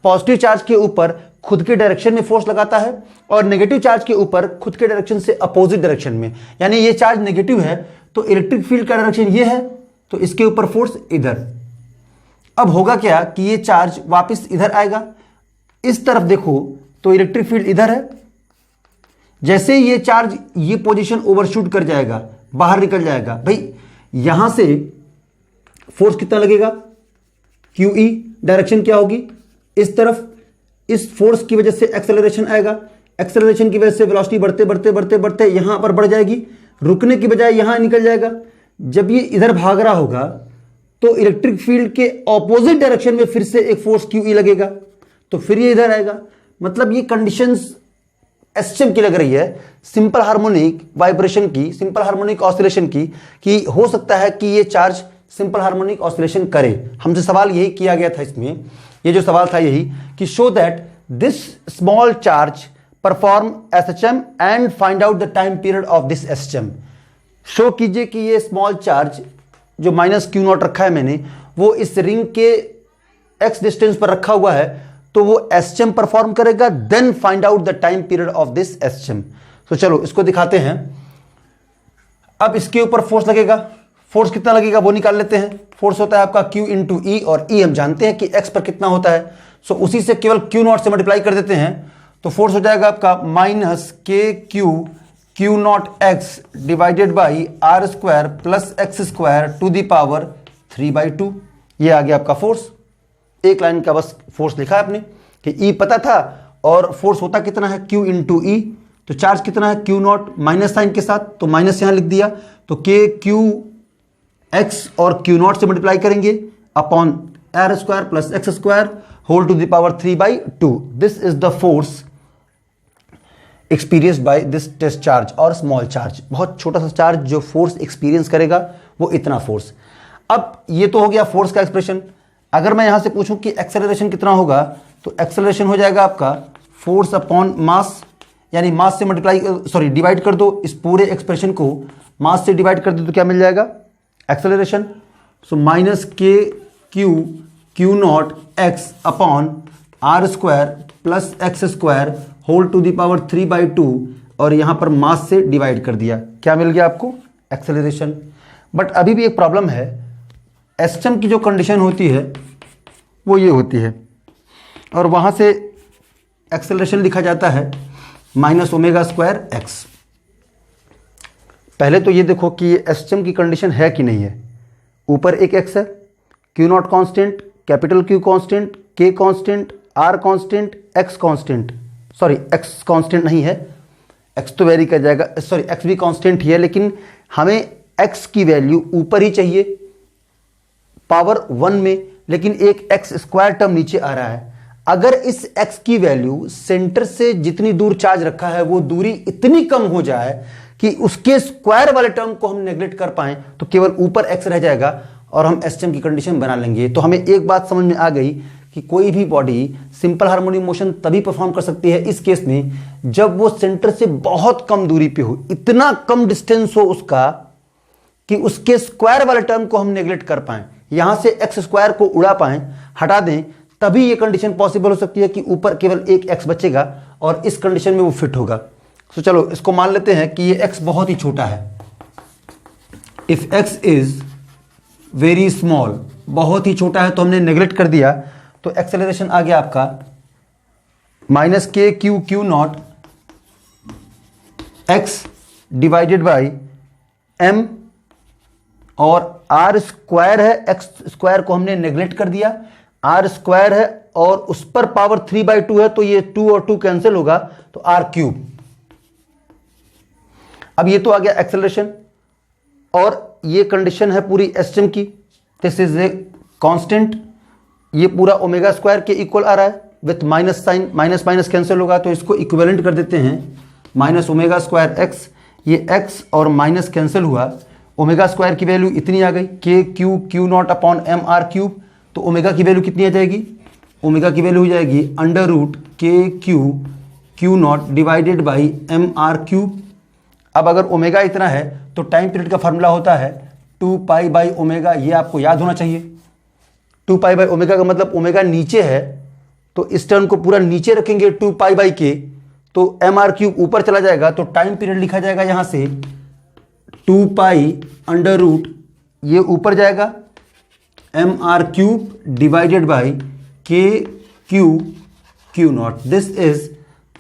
पॉजिटिव चार्ज के ऊपर खुद के डायरेक्शन में फोर्स लगाता है और नेगेटिव चार्ज के ऊपर खुद के डायरेक्शन से अपोजिट डायरेक्शन में। यानी ये चार्ज नेगेटिव है तो इलेक्ट्रिक फील्ड का डायरेक्शन ये है, तो इसके ऊपर फोर्स इधर। अब होगा क्या कि ये चार्ज वापस इधर आएगा, इस तरफ देखो तो इलेक्ट्रिक फील्ड इधर है। जैसे ये चार्ज ये पोजीशन ओवरशूट कर जाएगा, बाहर निकल जाएगा, भाई यहां से फोर्स कितना लगेगा? QE। डायरेक्शन क्या होगी? इस तरफ। इस फोर्स की वजह से एक्सेलरेशन आएगा, एक्सेलरेशन की वजह से वेलोसिटी बढ़ते बढ़ते बढ़ते बढ़ते यहां पर बढ़ जाएगी, रुकने की बजाय यहां निकल जाएगा। जब ये इधर भाग रहा होगा तो इलेक्ट्रिक फील्ड के ऑपोजिट डायरेक्शन में फिर से एक फोर्स QE लगेगा, तो फिर ये इधर आएगा। मतलब ये कंडीशंस एसएचएम की लग रही है, सिंपल हार्मोनिक वाइब्रेशन की, सिंपल हार्मोनिक ऑसिलेशन की, कि हो सकता है कि ये चार्ज सिंपल हार्मोनिक ऑसिलेशन करे। हमसे सवाल यही किया गया था इसमें, ये जो सवाल था यही कि show that this small charge perform SHM and find out the time period of this SHM. Show कीजिए कि ये स्मॉल चार्ज जो -Q0 रखा है मैंने, वो इस रिंग के x डिस्टेंस पर रखा हुआ है, तो वो एसएचएम परफॉर्म करेगा, then find out the time period of this SHM. तो चलो इसको दिखाते हैं। अब इसके ऊपर फोर्स लगेगा, फोर्स कितना लगेगा वो निकाल लेते हैं। फोर्स होता है आपका Q इंटू E, और E हम जानते हैं कि x पर कितना होता है, सो उसी से केवल Q0 से मल्टीप्लाई कर देते हैं। तो फोर्स हो जाएगा आपका -KQ Q0 x divided by R square plus x square to the power 3/2। ये आ गया आपका फोर्स। एक लाइन का बस फोर्स लिखा है आपने कि E पता था और फोर्स होता कितना है Q इंटू E। तो चार्ज कितना है Q0 माइनस साइन के साथ, तो माइनस यहां लिख दिया, तो KQ x और Q0 से मल्टीप्लाई करेंगे upon R square plus x square whole to the power 3/2। This is the force experience by this test charge और स्मॉल चार्ज। बहुत छोटा सा चार्ज जो फोर्स एक्सपीरियंस करेगा वो इतना फोर्स। अब ये तो हो गया फोर्स का एक्सप्रेशन। अगर मैं यहां से पूछूं कि एक्सेलरेशन कितना होगा, तो एक्सेलरेशन हो जाएगा आपका फोर्स अपॉन मास, यानी मास से मल्टीप्लाई डिवाइड कर दो इस पूरे एक्सप्रेशन को, मास से डिवाइड कर दो तो क्या मिल जाएगा? Acceleration. So -KQ Q0 x upon R square plus x square whole to the power 3/2, और यहां पर मास से डिवाइड कर दिया, क्या मिल गया आपको? एक्सेलरेशन। बट अभी भी एक प्रॉब्लम है, एसएचएम की जो कंडीशन होती है वो ये होती है, और वहां से एक्सेलरेशन लिखा जाता है -ω²x। पहले तो ये देखो कि ये एसएचएम की कंडीशन है कि नहीं है। ऊपर एक x है, Q0 constant, capital Q constant, K constant, R constant, X constant, X constant नहीं है, X तो वेरी कर जाएगा, X भी कांस्टेंट ही है, लेकिन हमें X की वैल्यू ऊपर ही चाहिए पावर 1 में, लेकिन एक x स्क्वायर टर्म नीचे आ रहा है। अगर इस x की वैल्यू सेंटर से जितनी दूर चार्ज रखा है वो दूरी इतनी कम हो जाए कि उसके स्क्वायर वाले टर्म को हम नेग्लेक्ट कर पाएं, तो केवल ऊपर x रह जाएगा और हम एसएचएम की कंडीशन बना लेंगे। तो हमें एक बात समझ में आ गई कि कोई भी बॉडी सिंपल हार्मोनिक मोशन तभी परफॉर्म कर सकती है इस केस में जब वो सेंटर से बहुत कम दूरी पे हो, इतना कम डिस्टेंस हो उसका कि उसके स्क्वायर वाले टर्म को हम नेग्लेक्ट कर पाएं, यहां से एक्स स्क्वायर को उड़ा पाएं, हटा दें, तभी ये कंडीशन पॉसिबल हो सकती है कि ऊपर केवल एक एक्स बचेगा और इस कंडीशन में वो फिट होगा। तो चलो इसको मान लेते हैं कि ये एक्स बहुत ही छोटा है। If x is very small, बहुत ही छोटा है, तो हमने नेग्लेक्ट कर दिया, तो एक्सेलरेशन आ गया आपका -KQ Q0 x divided by m, और R स्क्वायर है, x स्क्वायर को हमने नेग्लेक्ट कर दिया, R स्क्वायर है और उस पर पावर 3/2 है, तो ये 2 और 2 कैंसिल होगा, तो R3। अब ये तो आ गया एक्सेलरेशन, और ये कंडीशन है पूरी एसएचएम की, दिस इज ए कांस्टेंट, ये पूरा ओमेगा स्क्वायर के इक्वल आ रहा है with minus sign, minus minus cancel होगा, तो इसको इक्विवेलेंट कर देते हैं -ω²x, ये x और माइनस कैंसिल हुआ, ओमेगा स्क्वायर की वैल्यू इतनी आ गई KQ Q0 अपॉन MR3, तो ओमेगा की वैल्यू कितनी आ जाएगी, ओमेगा की वैल्यू हो जाएगी under root k q not divided by m r cube. अब अगर ओमेगा इतना है तो टाइम पीरियड का फार्मूला होता है 2 पाई बाई ओमेगा, ये आपको याद होना चाहिए। 2 पाई बाई ओमेगा का मतलब ओमेगा नीचे है तो इस टर्म को पूरा नीचे रखेंगे 2 पाई बाई के, तो एम आर क्यूब ऊपर चला जाएगा, तो टाइम पीरियड लिखा जाएगा यहां से 2 पाई अंडर रूट, ये ऊपर जाएगा m r cube divided by k q naught. This is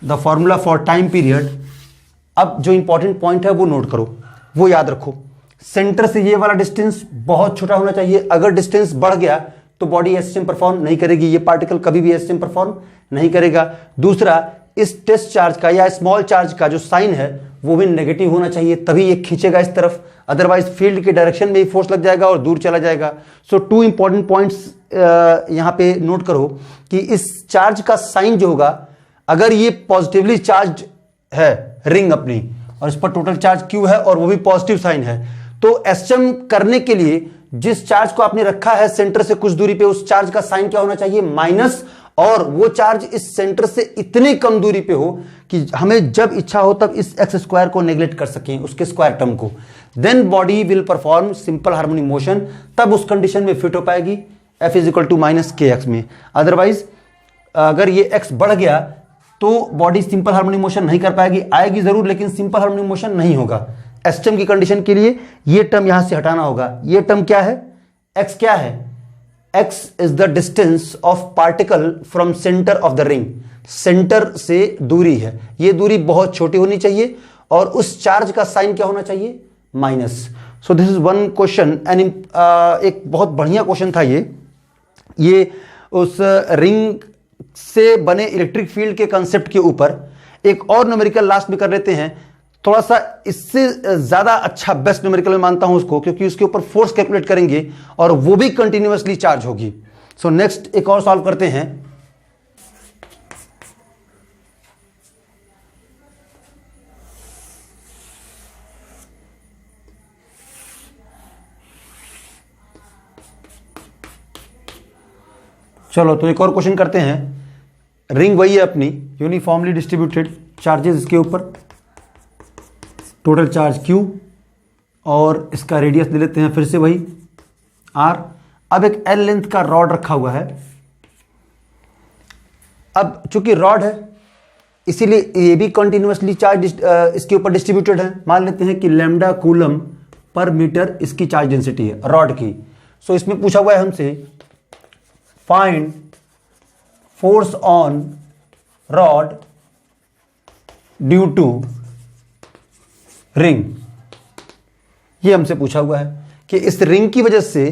the formula for time period. अब जो इंपॉर्टेंट पॉइंट है वो नोट करो, वो याद रखो। सेंटर से ये वाला डिस्टेंस बहुत छोटा होना चाहिए। अगर डिस्टेंस बढ़ गया तो बॉडी एसएसएम परफॉर्म नहीं करेगी, ये पार्टिकल कभी भी एसएसएम परफॉर्म नहीं करेगा। दूसरा, इस टेस्ट चार्ज का या स्मॉल चार्ज का जो साइन है वो भी नेगेटिव होना चाहिए, तभी ये खींचेगा इस तरफ, अदरवाइज फील्ड के डायरेक्शन में ही फोर्स लग जाएगा और दूर चला जाएगा। सो 2 इंपॉर्टेंट पॉइंट्स यहां पे नोट करो कि इस चार्ज का साइन जो होगा, अगर ये पॉजिटिवली चार्ज है रिंग अपनी और इस पर टोटल चार्ज क्यू है और वो भी पॉजिटिव साइन है, तो एसएम करने के लिए जिस चार्ज को आपने रखा है सेंटर से कुछ दूरी पे, उस चार्ज का साइन क्या होना चाहिए, माइनस, और वो चार्ज इस सेंटर से इतने कम दूरी पे हो कि हमें जब इच्छा हो तब इस एक्स स्क्वायर को नेग्लेक्ट कर सकें, उसके स्क्वायर टर्म को। Then body will perform simple harmonic motion, तब उस कंडीशन में फिट हो पाएगी F is equal to minus k x में। अदरवाइज अगर ये एक्स बढ़ गया तो बॉडी सिंपल हार्मोनिक मोशन नहीं कर पाएगी, आएगी जरूर लेकिन सिंपल हार्मोनिक मोशन नहीं होगा। एसएम की कंडीशन के लिए ये टर्म यहां से हटाना होगा। ये टर्म क्या है, एक्स क्या है, x is the distance of particle from centre of the ring. Centre से दूरी है, ये दूरी बहुत छोटी होनी चाहिए और उस चार्ज का साइन क्या होना चाहिए, minus. So this is one question and एक बहुत बढ़िया क्वेश्चन था ये उस रिंग से बने इलेक्ट्रिक फील्ड के कंसेप्ट के ऊपर। एक और न्यूमेरिकल लास्ट में कर लेते हैं, थोड़ा सा इससे ज्यादा अच्छा बेस्ट न्यूमेरिकल में मानता हूं उसको, क्योंकि उसके ऊपर फोर्स कैलकुलेट करेंगे और वो भी कंटिन्यूअसली चार्ज होगी। सो नेक्स्ट एक और सॉल्व करते हैं। चलो तो एक और क्वेश्चन करते हैं। रिंग वही है अपनी, यूनिफॉर्मली डिस्ट्रीब्यूटेड चार्जेस इसके ऊपर, टोटल चार्ज Q और इसका रेडियस ले लेते हैं फिर से वही R। अब एक L लेंथ का रॉड रखा हुआ है। अब चूंकि रॉड है इसीलिए ये भी कंटिन्यूअसली चार्ज इसके ऊपर डिस्ट्रीब्यूटेड है। मान लेते हैं कि लैम्डा कूलम पर मीटर इसकी चार्ज डेंसिटी है रॉड की। सो इसमें पूछा हुआ है हमसे find force on rod due to ring. ये हमसे पूछा हुआ है कि इस रिंग की वजह से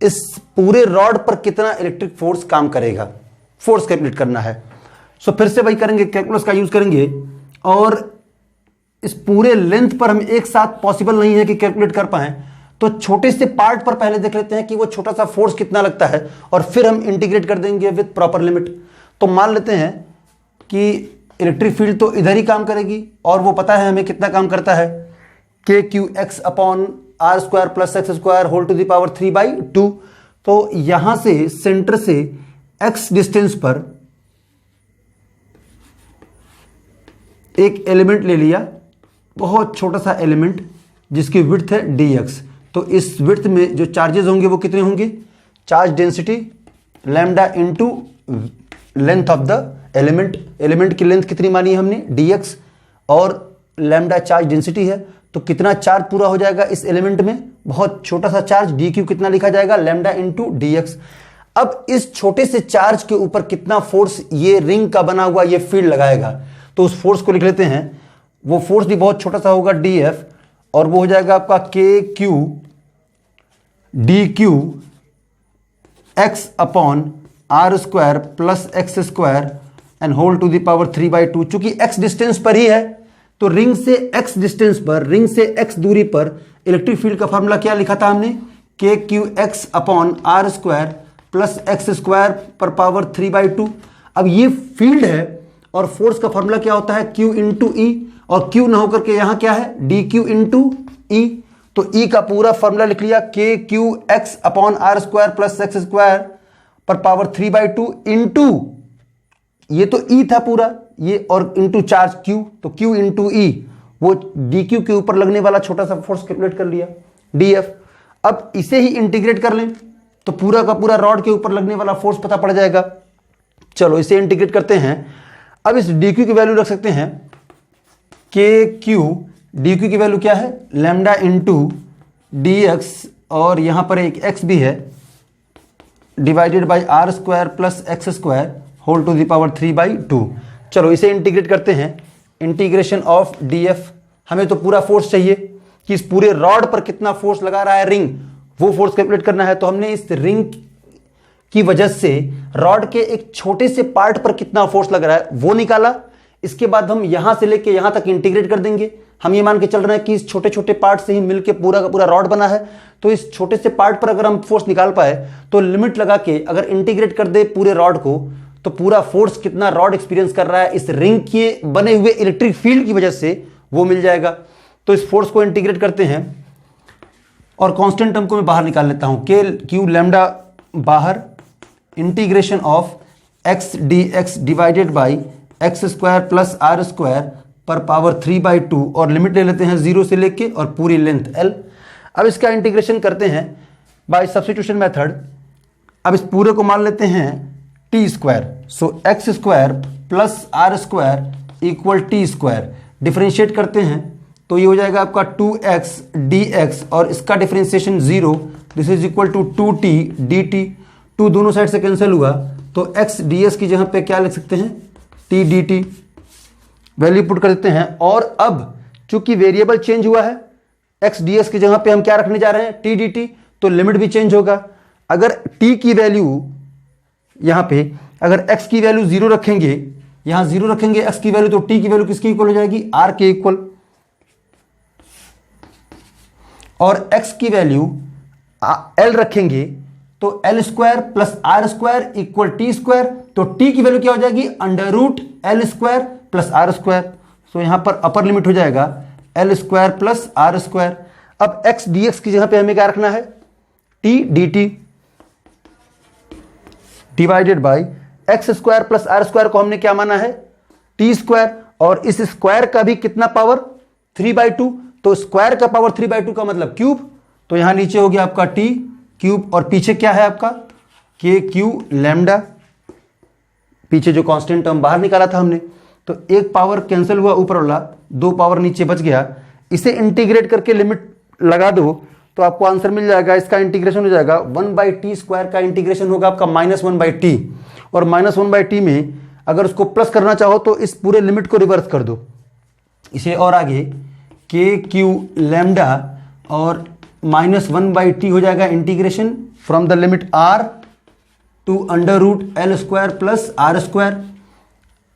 इस पूरे रॉड पर कितना इलेक्ट्रिक फोर्स काम करेगा, फोर्स कैलकुलेट करना है। सो फिर से वही करेंगे, कैलकुलस का यूज करेंगे और इस पूरे लेंथ पर हम एक साथ पॉसिबल नहीं है कि कैलकुलेट कर पाए, तो छोटे से पार्ट पर पहले देख लेते हैं कि वो छोटा सा फोर्स कितना लगता है और फिर हम इंटीग्रेट कर देंगे विद प्रॉपर लिमिट। तो मान लेते हैं कि इलेक्ट्रिक फील्ड तो इधर ही काम करेगी और वो पता है हमें कितना काम करता है, k q x upon r square plus x square whole to the power 3/2। तो यहां से सेंटर से एक्स डिस्टेंस पर एक एलिमेंट ले लिया, बहुत छोटा सा एलिमेंट जिसकी विड्थ है dx। तो इस विड्थ में जो चार्जेस होंगे वो कितने होंगे, charge density lambda into length of the element. Element की लेंथ कितनी मानी है हमने, dx, और लैम्डा चार्ज डेंसिटी है, तो कितना चार्ज पूरा हो जाएगा इस एलिमेंट में, बहुत छोटा सा चार्ज dq कितना लिखा जाएगा, लैम्डा इनटू dx। अब इस छोटे से चार्ज के ऊपर कितना फोर्स ये रिंग का बना हुआ ये फील्ड लगाएगा, तो उस फोर्स को लिख लेते हैं। वो फोर्स भी बहुत छोटा सा होगा df, और वो हो जाएगा आपका k q d q x upon r square plus x square and whole to the power 3/2। चूंकि x डिस्टेंस पर ही है तो रिंग से x डिस्टेंस पर, रिंग से x दूरी पर इलेक्ट्रिक फील्ड का फॉर्मूला क्या लिखा था हमने, k q x upon r square plus x square पर पावर 3/2। अब ये फील्ड है और फोर्स का फॉर्मूला क्या होता है, Q इंटू ई, और Q ना होकर के यहां क्या है, डी क्यू इंटू ई। तो E का पूरा फॉर्मूला लिख लिया, k q x upon r square plus x square पर पावर 3/2 इंटू, ये तो E था पूरा ये, और इंटू चार्ज Q, तो Q इंटू E, वो dq के ऊपर लगने वाला छोटा सा फोर्स कैलकुलेट कर लिया dF। अब इसे ही इंटीग्रेट कर लें तो पूरा का पूरा रॉड के ऊपर लगने वाला फोर्स पता पड़ जाएगा। चलो इसे इंटीग्रेट करते हैं। अब इस dq की वैल्यू रख सकते हैं KQ, dq की वैल्यू क्या है, लैम्डा इंटू dx, और यहां पर एक x भी है, divided by r² plus x² whole to the power 3/2। चलो इसे इंटीग्रेट करते हैं। इंटीग्रेशन ऑफ dF, हमें तो पूरा फोर्स चाहिए कि इस पूरे रॉड पर कितना फोर्स लगा रहा है रिंग, वो फोर्स कैलकुलेट करना है। तो हमने इस रिंग की वजह से रॉड के एक छोटे से पार्ट पर कितना फोर्स लग रहा है वो निकाला। इसके बाद हम यहां से लेके यहां तक इंटीग्रेट कर देंगे। हम ये मान के चल रहे हैं कि इस छोटे छोटे पार्ट से ही मिलके पूरा का पूरा रॉड बना है, तो इस छोटे से पार्ट पर अगर हम फोर्स निकाल पाए तो लिमिट लगा के अगर इंटीग्रेट कर दे पूरे रॉड को, तो पूरा फोर्स कितना रॉड एक्सपीरियंस कर रहा है इस रिंग के बने हुए इलेक्ट्रिक फील्ड की वजह से वो मिल जाएगा। तो इस फोर्स को इंटीग्रेट करते हैं और कांस्टेंट टर्म को मैं बाहर निकाल लेता हूं, के क्यू लैम्डा बाहर, integration of x dx divided by x² plus r² पर पावर 3/2, और लिमिट ले लेते हैं 0 से लेके और पूरी लेंथ l। अब इसका इंटीग्रेशन करते हैं बाय सब्स्टिट्यूशन मेथड। अब इस पूरे को मान लेते हैं t², सो x² plus r² equal t²। Differentiate करते हैं तो ये हो जाएगा आपका 2x dx, और इसका differentiation 0, this is equal to 2t dt। 2 दोनों साइड से कैंसिल हुआ तो x ds की जगह पे क्या लिख सकते हैं, t dt। वैल्यू पुट कर देते हैं, और अब चूंकि वेरिएबल चेंज हुआ है, x ds की जगह पे हम क्या रखने जा रहे हैं, t dt, तो लिमिट भी चेंज होगा। अगर t की वैल्यू यहां पे, अगर x की वैल्यू 0 रखेंगे, यहां 0 रखेंगे x की वैल्यू, तो t की वैल्यू किसकी इक्वल हो जाएगी, r के इक्वल। और x की वैल्यू l रखेंगे तो l² plus r² equal t², तो t की वैल्यू क्या हो जाएगी, √l² प्लस r²। सो यहां पर अपर लिमिट हो जाएगा l² प्लस r²। अब x dx की जगह पे हमें क्या रखना है, t dt divided by x² plus r² को हमने क्या माना है, t², और इस स्क्वायर का भी कितना पावर 3/2, तो स्क्वायर का पावर 3/2 का मतलब क्यूब, तो यहां नीचे हो गया आपका t क्यूब, और पीछे क्या है आपका KQ लैम्डा, पीछे जो कांस्टेंट टर्म बाहर निकाला था हमने, तो एक पावर कैंसिल हुआ ऊपर वाला, 2 पावर नीचे बच गया। इसे इंटीग्रेट करके लिमिट लगा दो तो आपको आंसर मिल जाएगा। इसका इंटीग्रेशन हो जाएगा 1/t² का इंटीग्रेशन होगा आपका -1/t, और -1/t में अगर उसको प्लस करना चाहो तो इस पूरे लिमिट को रिवर्स कर दो। इसे और आगे KQ लैम्डा और -1/t हो जाएगा integration from the limit r to √l² plus r²।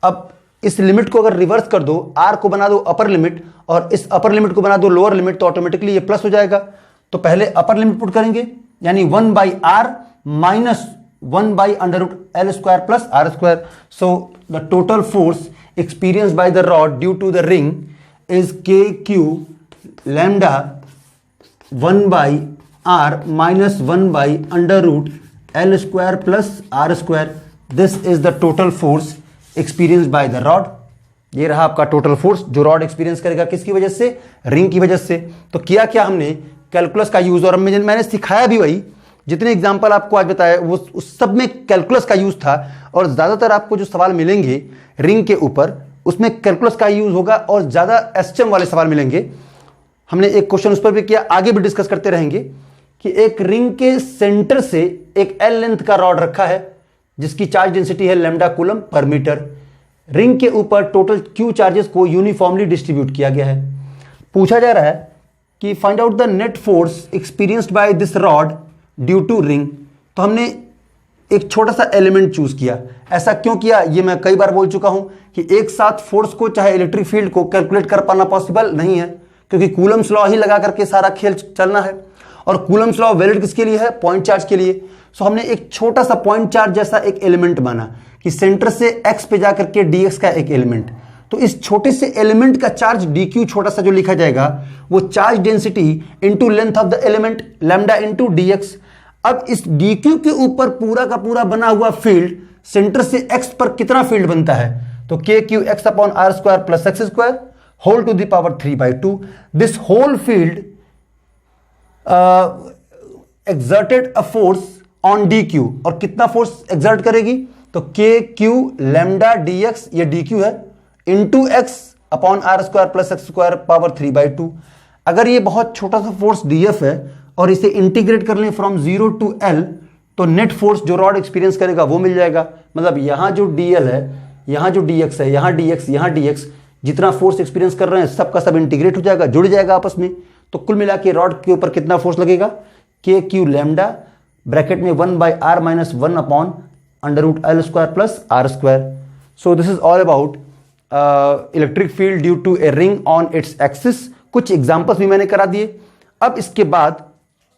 अब इस लिमिट को अगर रिवर्स कर दो, r को बना दो अपर लिमिट और इस अपर लिमिट को बना दो लोअर लिमिट, तो ऑटोमेटिकली ये प्लस हो जाएगा। तो पहले अपर लिमिट पुट करेंगे, यानी 1/r minus 1/√l² plus r²। So the total force experience by the rod due to the ring is KQ lambda 1/r minus 1/√l² plus r²। This is the total force experience by the rod. ये रहा आपका total force जो rod experience करेगा, किसकी वजह से, ring की वजह से। तो किया क्या हमने, कैलकुलस का यूज, और मैंने सिखाया भी वही, जितने एग्जांपल आपको आज बताया वो उस सब में कैलकुलस का यूज था। और ज्यादातर आपको जो सवाल मिलेंगे रिंग के ऊपर उसमें कैलकुलस का यूज होगा, और ज्यादा एसएचएम वाले सवाल मिलेंगे। हमने एक क्वेश्चन उस पर भी किया, आगे भी डिस्कस करते रहेंगे कि एक रिंग के सेंटर से एक एल लेंथ का रॉड रखा है जिसकी चार्ज डेंसिटी है lambda coulomb per metre. Ring के ऊपर टोटल क्यू चार्जेस को यूनिफॉर्मली डिस्ट्रीब्यूट किया गया है। पूछा जा रहा है कि find out the net force experienced by this rod due to ring. तो हमने एक छोटा सा एलिमेंट चूज किया। ऐसा क्यों किया, ये मैं कई बार बोल चुका हूं कि एक साथ फोर्स को चाहे इलेक्ट्रिक फील्ड को कैलकुलेट कर पाना पॉसिबल नहीं है, क्योंकि कूलम्स लॉ ही लगा करके सारा खेल चलना है। और कूलम्स लॉ वैलिड किसके लिए है, पॉइंट चार्ज के लिए। सो हमने एक छोटा सा पॉइंट चार्ज जैसा एक एलिमेंट माना कि सेंटर से x पे जाकर के dx का एक एलिमेंट। तो इस छोटे से एलिमेंट का चार्ज dq छोटा सा जो लिखा जाएगा वो charge density into length of the element lambda into dx। अब इस dq के ऊपर पूरा का पूरा बना हुआ फील्ड सेंटर से x पर कितना फील्ड बनता है, तो k q x upon r square plus x square whole to the power 3/2। This whole field exerted a force on dq, और कितना फोर्स एक्सर्ट करेगी, तो k q लैम्डा dx, ये dq है, into x upon r square plus x square power 3/2। अगर ये बहुत छोटा सा फोर्स df है और इसे इंटीग्रेट कर लें फ्रॉम 0 टू l, तो नेट फोर्स जो रॉड एक्सपीरियंस करेगा वो मिल जाएगा। मतलब यहां जो dl है, यहां जो dx है, यहां dx, यहां dx, जितना फोर्स एक्सपीरियंस कर रहे हैं सब का सब इंटीग्रेट हो जाएगा, जुड़ जाएगा आपस में। तो कुल मिला के रॉड के ऊपर कितना फोर्स लगेगा, के क्यू लैम्डा ब्रैकेट में 1/r minus 1 upon under root l square plus r square. So this is all about electric field due to a ring on its axis. कुछ एग्जांपल्स भी मैंने करा दिए। अब इसके बाद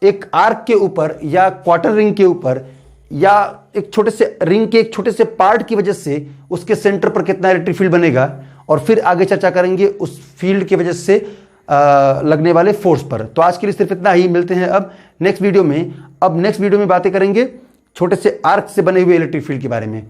एक आर्क के ऊपर या क्वार्टर रिंग के ऊपर या एक छोटे से रिंग के एक छोटे से पार्ट की वजह से उसके सेंटर पर कितना इलेक्ट्रिक फील्ड बनेगा, और फिर आगे चर्चा करेंगे उस फील्ड की वजह से लगने वाले फोर्स पर। तो आज के लिए सिर्फ इतना ही, मिलते हैं अब नेक्स्ट वीडियो में। अब नेक्स्ट वीडियो में बातें करेंगे छोटे से आर्क से बने हुए इलेक्ट्रिक फील्ड के बारे में।